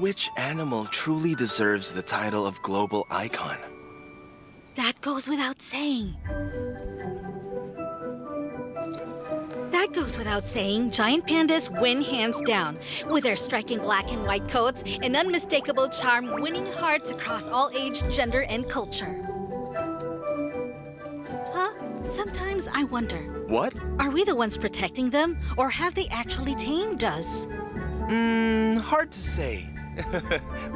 Which animal truly deserves the title of global icon? That goes without saying. That goes without saying, giant pandas win hands down, with their striking black and white coats and unmistakable charm winning hearts across all age, gender, and culture. Huh? Sometimes I wonder. What? Are we the ones protecting them, or have they actually tamed us? Hard to say.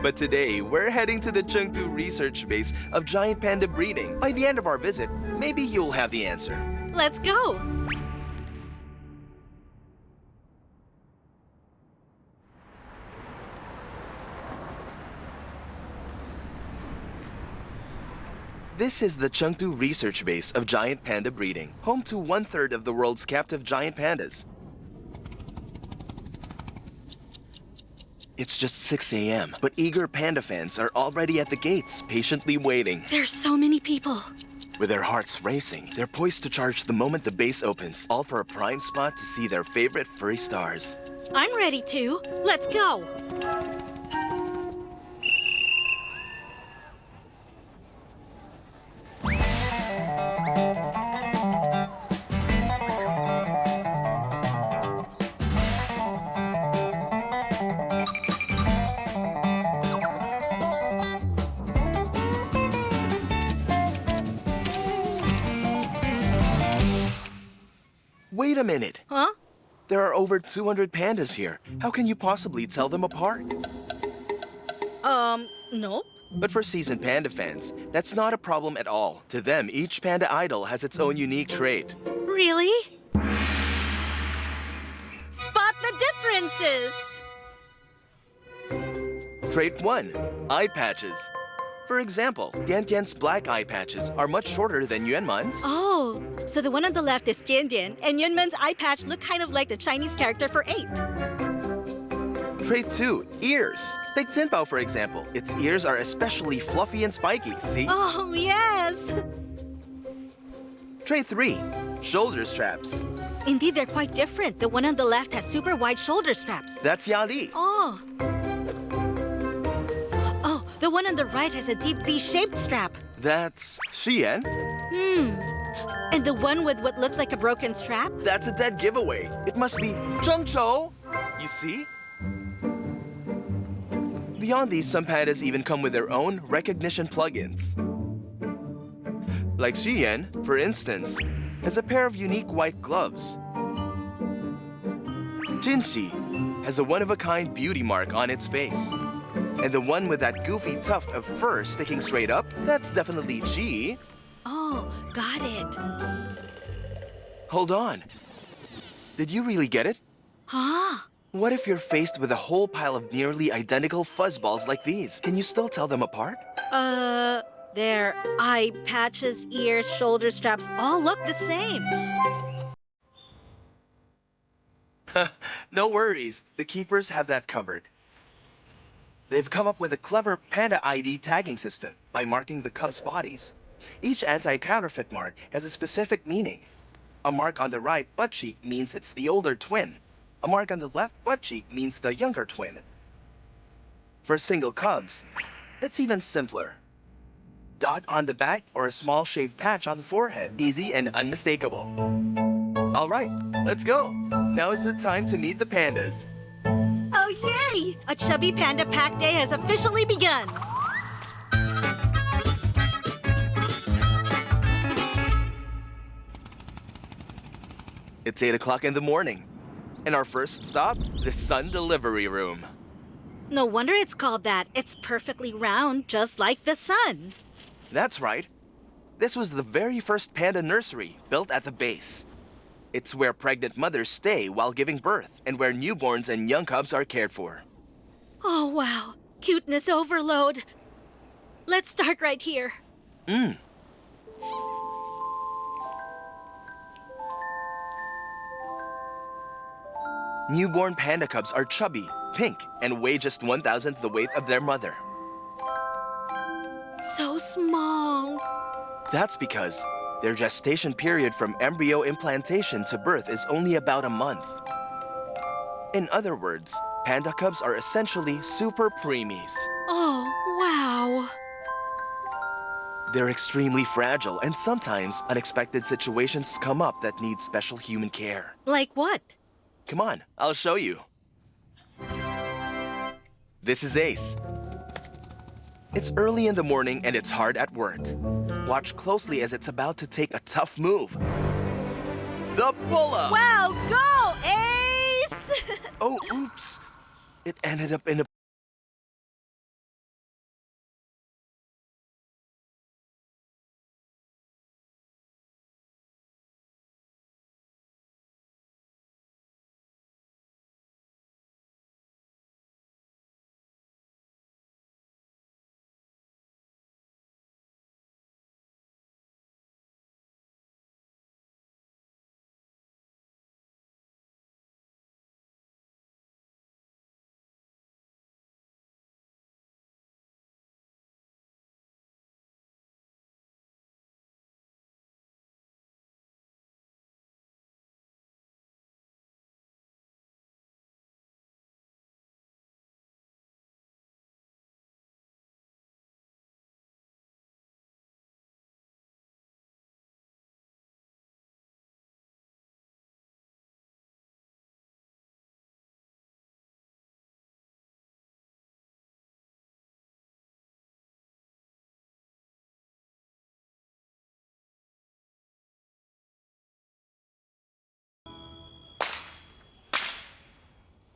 But today, we're heading to the Chengdu research base of giant panda breeding. By the end of our visit, maybe you'll have the answer. Let's go! This is the Chengdu research base of giant panda breeding, home to 1/3 of the world's captive giant pandas. It's just 6 a.m., but eager panda fans are already at the gates, patiently waiting. There's so many people. With their hearts racing, they're poised to charge the moment the base opens, all for a prime spot to see their favorite furry stars. I'm ready to. Let's go! Wait a minute! Huh? There are over 200 pandas here. How can you possibly tell them apart? Nope. But for seasoned panda fans, that's not a problem at all. To them, each panda idol has its own unique trait. Really? Spot the differences! Trait 1, eye patches. For example, Tiantian's black eye patches are much shorter than Yuanman's. Oh, so the one on the left is Dian Dian, and Yunman's eye patch look kind of like the Chinese character for 8. Trait 2, ears. Take Tinpao, for example. Its ears are especially fluffy and spiky, see? Oh, yes! Trait 3, shoulder straps. Indeed, they're quite different. The one on the left has super wide shoulder straps. That's Yali. Oh. Oh, the one on the right has a deep V-shaped strap. That's Xiyan. And the one with what looks like a broken strap? That's a dead giveaway. It must be Zhengzhou. You see? Beyond these, some pandas even come with their own recognition plugins. Like Xiyan, for instance, has a pair of unique white gloves. Jinxi has a one-of-a-kind beauty mark on its face. And the one with that goofy tuft of fur sticking straight up, that's definitely Ji. Oh, got it. Hold on. Did you really get it? Huh? What if you're faced with a whole pile of nearly identical fuzzballs like these? Can you still tell them apart? Their eye patches, ears, shoulder straps all look the same. No worries. The keepers have that covered. They've come up with a clever Panda ID tagging system by marking the cubs' bodies. Each anti-counterfeit mark has a specific meaning. A mark on the right butt cheek means it's the older twin. A mark on the left butt cheek means the younger twin. For single cubs, it's even simpler. Dot on the back or a small shaved patch on the forehead. Easy and unmistakable. All right, let's go. Now is the time to meet the pandas. Oh, yay! A Chubby Panda Pack Day has officially begun. It's 8 o'clock in the morning. And our first stop, the Sun Delivery Room. No wonder it's called that. It's perfectly round, just like the sun. That's right. This was the very first panda nursery built at the base. It's where pregnant mothers stay while giving birth and where newborns and young cubs are cared for. Oh, wow. Cuteness overload. Let's start right here. Newborn panda cubs are chubby, pink, and weigh just 1,000th the weight of their mother. So small. That's because their gestation period from embryo implantation to birth is only about a month. In other words, panda cubs are essentially super preemies. Oh, wow. They're extremely fragile, and sometimes unexpected situations come up that need special human care. Like what? Come on, I'll show you. This is Ace. It's early in the morning and it's hard at work. Watch closely as it's about to take a tough move. The pull-up! Wow, go, Ace! Oh, oops. It ended up in a...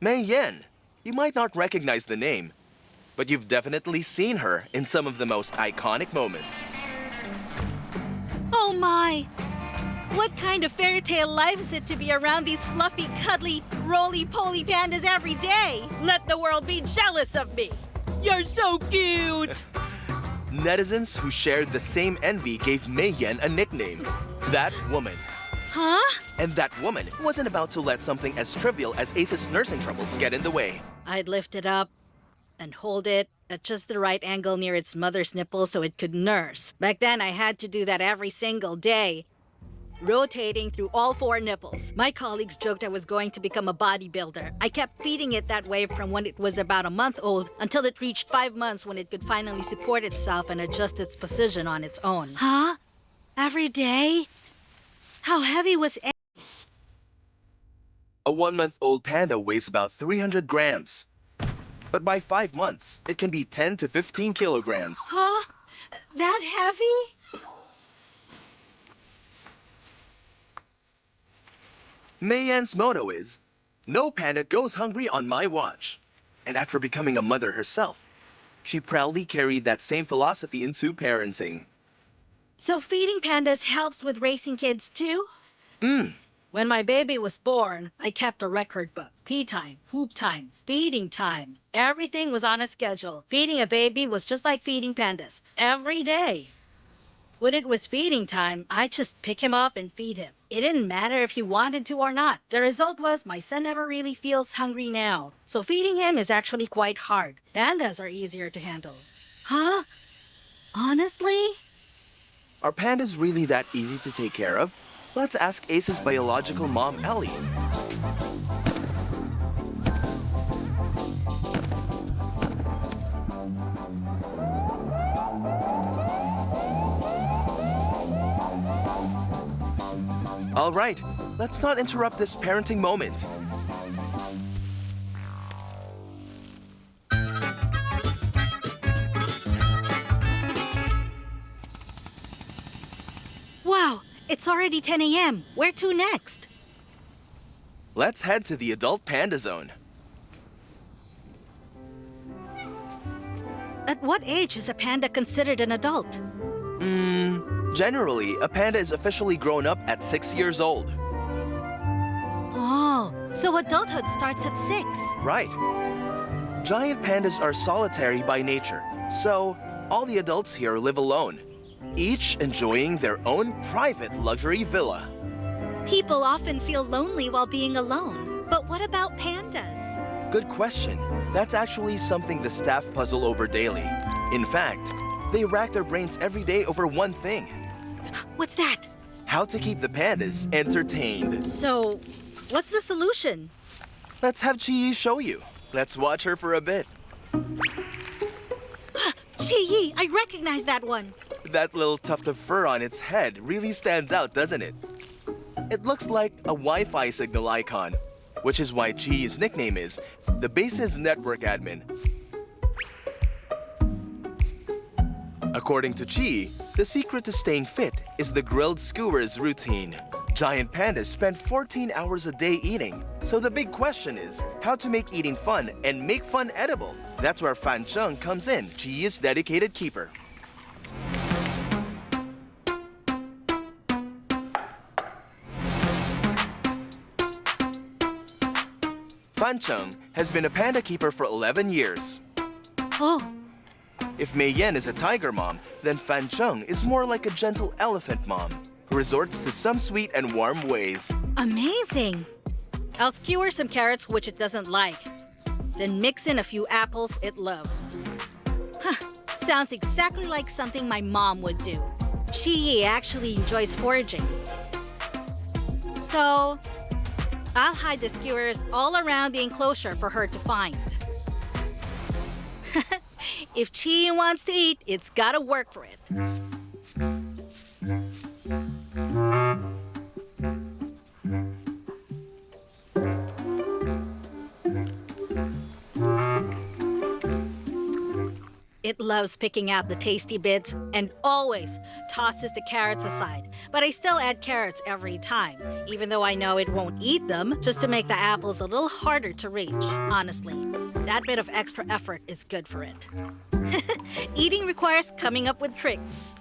Mei Yan. You might not recognize the name, but you've definitely seen her in some of the most iconic moments. Oh my! What kind of fairy tale life is it to be around these fluffy, cuddly, roly-poly pandas every day? Let the world be jealous of me! You're so cute! Netizens who shared the same envy gave Mei Yan a nickname, That Woman. Huh? And that woman wasn't about to let something as trivial as Ace's nursing troubles get in the way. I'd lift it up and hold it at just the right angle near its mother's nipple so it could nurse. Back then, I had to do that every single day, rotating through all 4 nipples. My colleagues joked I was going to become a bodybuilder. I kept feeding it that way from when it was about a month old until it reached 5 months when it could finally support itself and adjust its position on its own. Huh? Every day? How heavy was Ace? A 1-month-old panda weighs about 300 grams. But by 5 months, it can be 10 to 15 kilograms. Huh? That heavy? Mei Yan's motto is, "No panda goes hungry on my watch." And after becoming a mother herself, she proudly carried that same philosophy into parenting. So feeding pandas helps with raising kids too? When my baby was born, I kept a record book. Pee time, poop time, feeding time. Everything was on a schedule. Feeding a baby was just like feeding pandas. Every day. When it was feeding time, I just pick him up and feed him. It didn't matter if he wanted to or not. The result was my son never really feels hungry now. So feeding him is actually quite hard. Pandas are easier to handle. Huh? Honestly? Are pandas really that easy to take care of? Let's ask Ace's biological mom, Ellie. All right, let's not interrupt this parenting moment. Wow, it's already 10 a.m. Where to next? Let's head to the adult panda zone. At what age is a panda considered an adult? Generally, a panda is officially grown up at 6 years old. Oh, so adulthood starts at 6. Right. Giant pandas are solitary by nature, so all the adults here live alone, each enjoying their own private luxury villa. People often feel lonely while being alone. But what about pandas? Good question. That's actually something the staff puzzle over daily. In fact, they rack their brains every day over one thing: What's that? how to keep the pandas entertained. So, what's the solution? Let's have Chi show you. Let's watch her for a bit. Chi, I recognize that one. That little tuft of fur on its head really stands out, doesn't it? It looks like a Wi-Fi signal icon, which is why Chi's nickname is the base's network admin. According to Chi, the secret to staying fit is the grilled skewers routine. Giant pandas spend 14 hours a day eating, so the big question is how to make eating fun and make fun edible. That's where Fan Chung comes in, Chi's dedicated keeper. Fan Chung has been a panda keeper for 11 years. Oh, If Mei Yan is a tiger mom, then Fan Chung is more like a gentle elephant mom, who resorts to some sweet and warm ways. amazing. I'll skewer some carrots which it doesn't like. Then mix in a few apples it loves. Sounds exactly like something my mom would do. Chi actually enjoys foraging. So, I'll hide the skewers all around the enclosure for her to find. If Chi wants to eat, it's gotta work for it. It loves picking out the tasty bits and always tosses the carrots aside. But I still add carrots every time, even though I know it won't eat them, just to make the apples a little harder to reach. Honestly, that bit of extra effort is good for it. Eating requires coming up with tricks.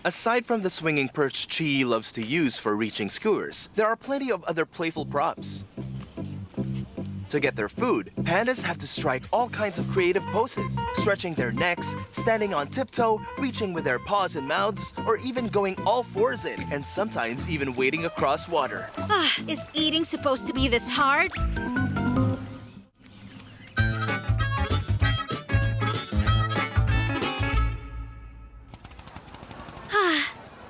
Aside from the swinging perch Chi loves to use for reaching skewers, there are plenty of other playful props. To get their food, pandas have to strike all kinds of creative poses, stretching their necks, standing on tiptoe, reaching with their paws and mouths, or even going all fours in, and sometimes even wading across water. Is eating supposed to be this hard?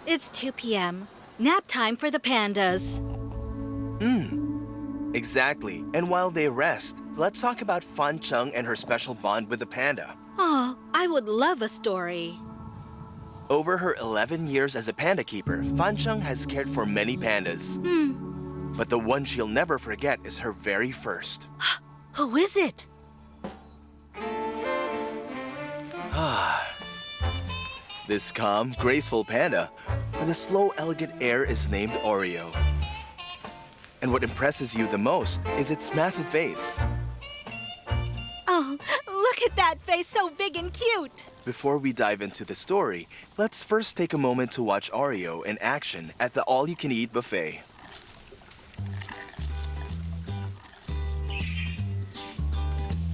It's 2 p.m. Nap time for the pandas. Exactly. And while they rest, let's talk about Fan Chung and her special bond with the panda. Oh, I would love a story. Over her 11 years as a panda keeper, Fan Chung has cared for many pandas. But the one she'll never forget is her very first. Who is it? This calm, graceful panda with a slow, elegant air is named Oreo. And what impresses you the most is its massive face. Oh, look at that face, so big and cute. Before we dive into the story, let's first take a moment to watch Oreo in action at the all-you-can-eat buffet.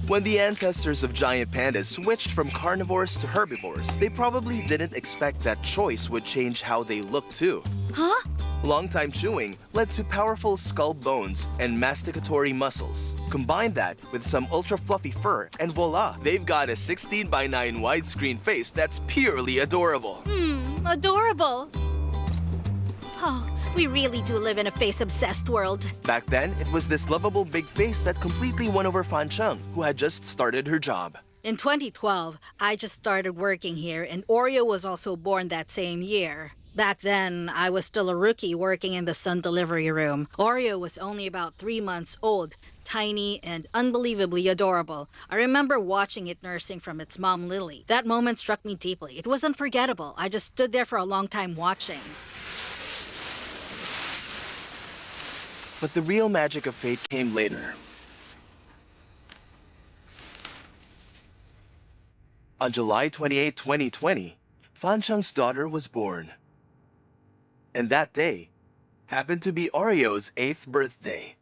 When the ancestors of giant pandas switched from carnivores to herbivores, they probably didn't expect that choice would change how they look too. Huh? Long-time chewing led to powerful skull bones and masticatory muscles. Combine that with some ultra-fluffy fur and voila, they've got a 16:9 widescreen face that's purely adorable. Adorable. Oh, we really do live in a face-obsessed world. Back then, it was this lovable big face that completely won over Fan Chung, who had just started her job. In 2012, I just started working here, and Oreo was also born that same year. Back then, I was still a rookie working in the sun delivery room. Oreo was only about 3 months old, tiny and unbelievably adorable. I remember watching it nursing from its mom, Lily. That moment struck me deeply. It was unforgettable. I just stood there for a long time watching. But the real magic of fate came later. On July 28, 2020, Fan Chung's daughter was born. And that day happened to be Oreo's 8th birthday.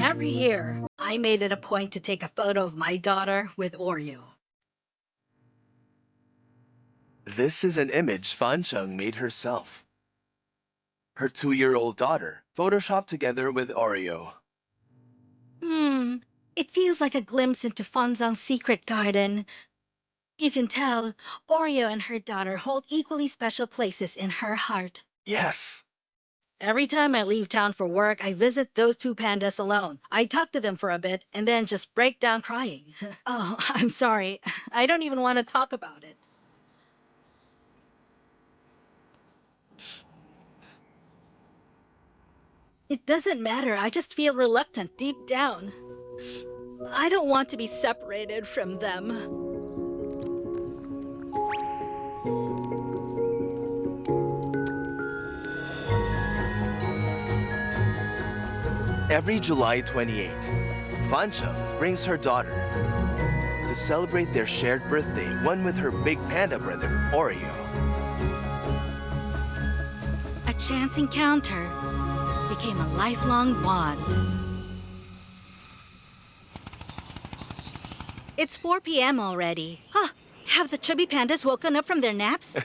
Every year, I made it a point to take a photo of my daughter with Oreo. This is an image Fan Cheng made herself. Her 2-year-old daughter, photoshopped together with Oreo. It feels like a glimpse into Fanzang's secret garden. You can tell Oreo and her daughter hold equally special places in her heart. Yes. Every time I leave town for work, I visit those two pandas alone. I talk to them for a bit and then just break down crying. Oh, I'm sorry. I don't even want to talk about it. It doesn't matter. I just feel reluctant deep down. I don't want to be separated from them. Every July 28, Fan Cheng brings her daughter to celebrate their shared birthday, one with her big panda brother, Oreo. A chance encounter became a lifelong bond. It's 4 p.m. already. Huh. Have the chubby pandas woken up from their naps?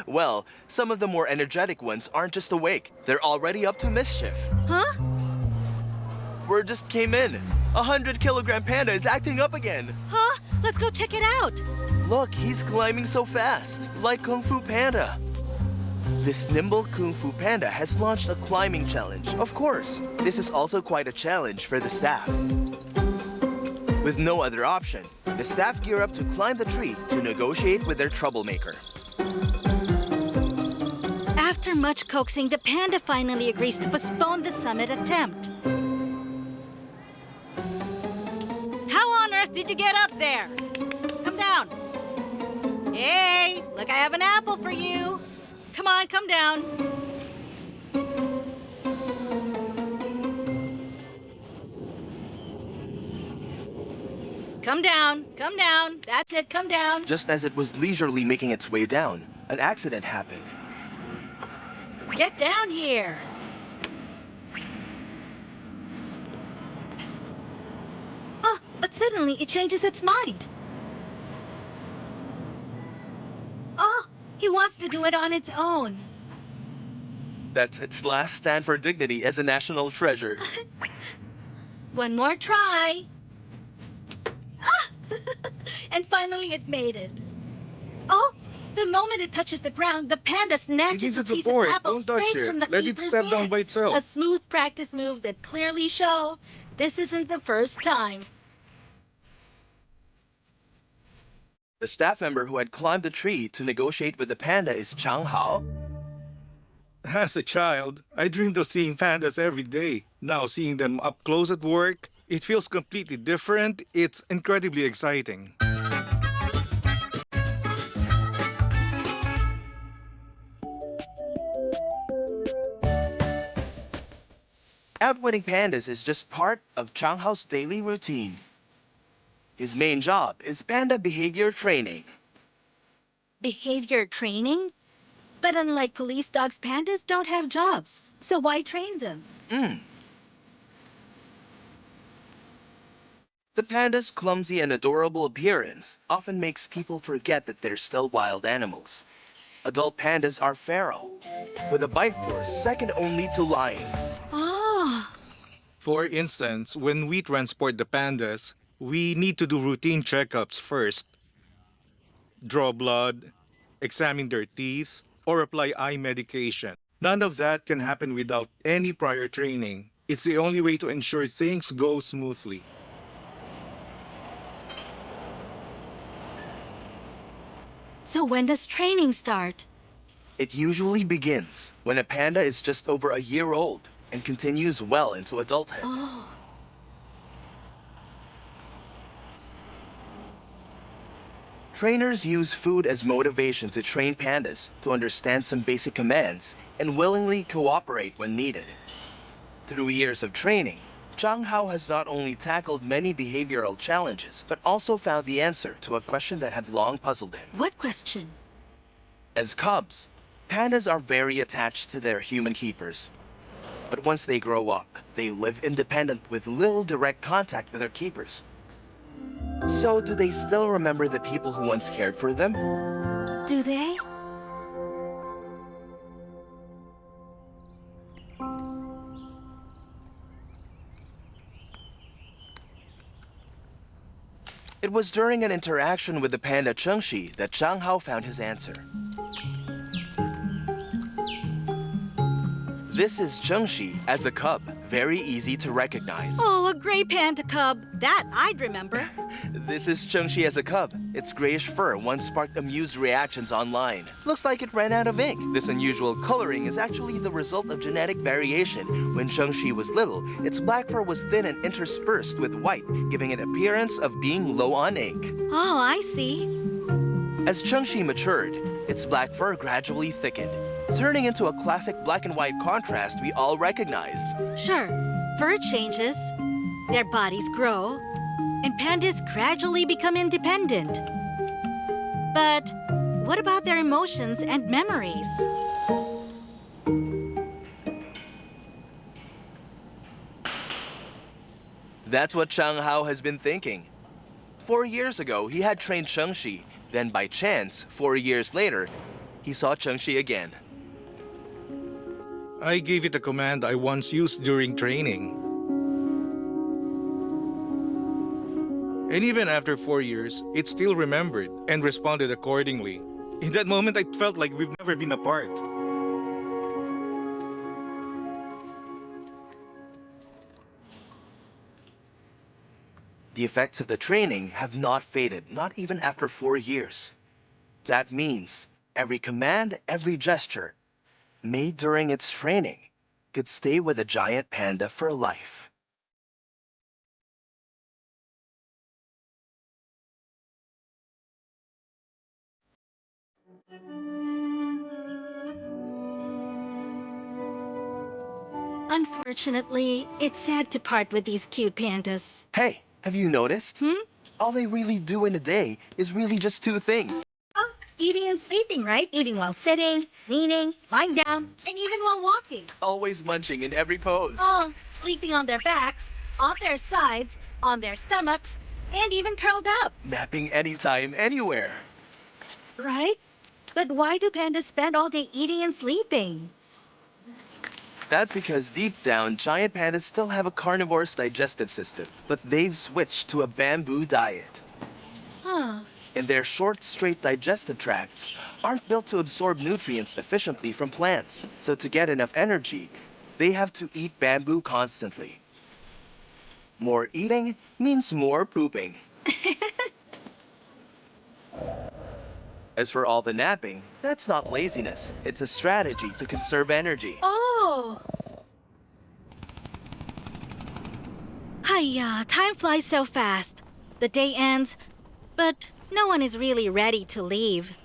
Well, some of the more energetic ones aren't just awake. They're already up to mischief. Huh? Word just came in. 100-kilogram panda is acting up again. Huh? Let's go check it out. Look, he's climbing so fast, like Kung Fu Panda. This nimble Kung Fu Panda has launched a climbing challenge. Of course, this is also quite a challenge for the staff. With no other option, the staff gear up to climb the tree to negotiate with their troublemaker. After much coaxing, the panda finally agrees to postpone the summit attempt. How on earth did you get up there? Come down. Hey, look, I have an apple for you. Come on, come down. Come down, come down. That's it, come down. Just as it was leisurely making its way down, an accident happened. Get down here. Oh, but suddenly it changes its mind. Oh, he wants to do it on its own. That's its last stand for dignity as a national treasure. One more try. Ah! And finally it made it. Oh, the moment it touches the ground, the panda snatches a piece of apple straight from the keeper's hand. By itself. A smooth practice move that clearly shows this isn't the first time. The staff member who had climbed the tree to negotiate with the panda is Chang Hao. As a child, I dreamed of seeing pandas every day. Now seeing them up close at work, it feels completely different. It's incredibly exciting. Outwitting pandas is just part of Chang Hao's daily routine. His main job is panda behavior training. Behavior training? But unlike police dogs, pandas don't have jobs. So why train them? The panda's clumsy and adorable appearance often makes people forget that they're still wild animals. Adult pandas are feral, with a bite force second only to lions. Oh. For instance, when we transport the pandas, we need to do routine checkups first. Draw blood, examine their teeth, or apply eye medication. None of that can happen without any prior training. It's the only way to ensure things go smoothly. So when does training start? It usually begins when a panda is just over a year old and continues well into adulthood. Oh. Trainers use food as motivation to train pandas to understand some basic commands and willingly cooperate when needed. Through years of training, Chang Hao has not only tackled many behavioral challenges, but also found the answer to a question that had long puzzled him. What question? As cubs, pandas are very attached to their human keepers. But once they grow up, they live independent with little direct contact with their keepers. So do they still remember the people who once cared for them? Do they? It was during an interaction with the panda Chengshi that Zhang Hao found his answer. This is Chengshi as a cub, very easy to recognize. Oh, a gray panda cub. That I'd remember. This is Chengshi as a cub. Its grayish fur once sparked amused reactions online. Looks like it ran out of ink. This unusual coloring is actually the result of genetic variation. When Chengshi was little, its black fur was thin and interspersed with white, giving it appearance of being low on ink. Oh, I see. As Chengshi matured, its black fur gradually thickened, turning into a classic black and white contrast we all recognized. Sure, fur changes, their bodies grow, and pandas gradually become independent. But what about their emotions and memories? That's what Zhang Hao has been thinking. 4 years ago, he had trained Chengshi. Then by chance, 4 years later, he saw Chengshi again. I gave it a command I once used during training. And even after 4 years, it still remembered and responded accordingly. In that moment, I felt like we've never been apart. The effects of the training have not faded, not even after 4 years. That means every command, every gesture made during its training could stay with a giant panda for life. Unfortunately, it's sad to part with these cute pandas. Hey, have you noticed? All they really do in a day is really just 2 things. Eating and sleeping, right? Eating while sitting, leaning, lying down, and even while walking. Always munching in every pose. Oh, sleeping on their backs, on their sides, on their stomachs, and even curled up. Napping anytime, anywhere. Right? But why do pandas spend all day eating and sleeping? That's because deep down, giant pandas still have a carnivorous digestive system, but they've switched to a bamboo diet. Huh. And their short, straight digestive tracts aren't built to absorb nutrients efficiently from plants. So to get enough energy, they have to eat bamboo constantly. More eating means more pooping. As for all the napping, that's not laziness. It's a strategy to conserve energy. Oh. Hiya, time flies so fast. The day ends, but no one is really ready to leave.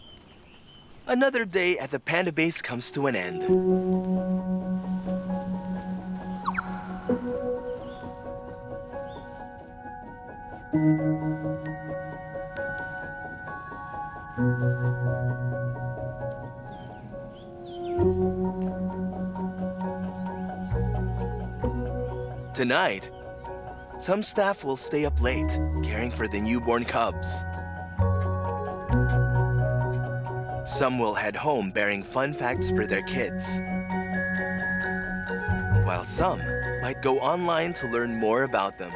Another day at the panda base comes to an end. Tonight, some staff will stay up late, caring for the newborn cubs. Some will head home bearing fun facts for their kids. While some might go online to learn more about them.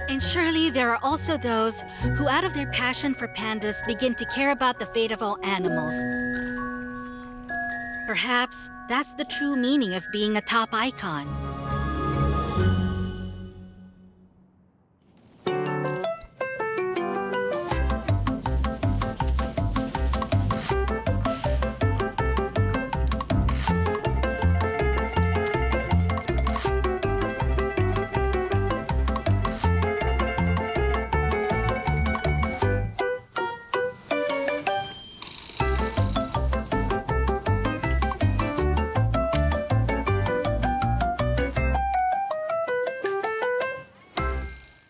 And surely there are also those who, out of their passion for pandas, begin to care about the fate of all animals. Perhaps that's the true meaning of being a top icon.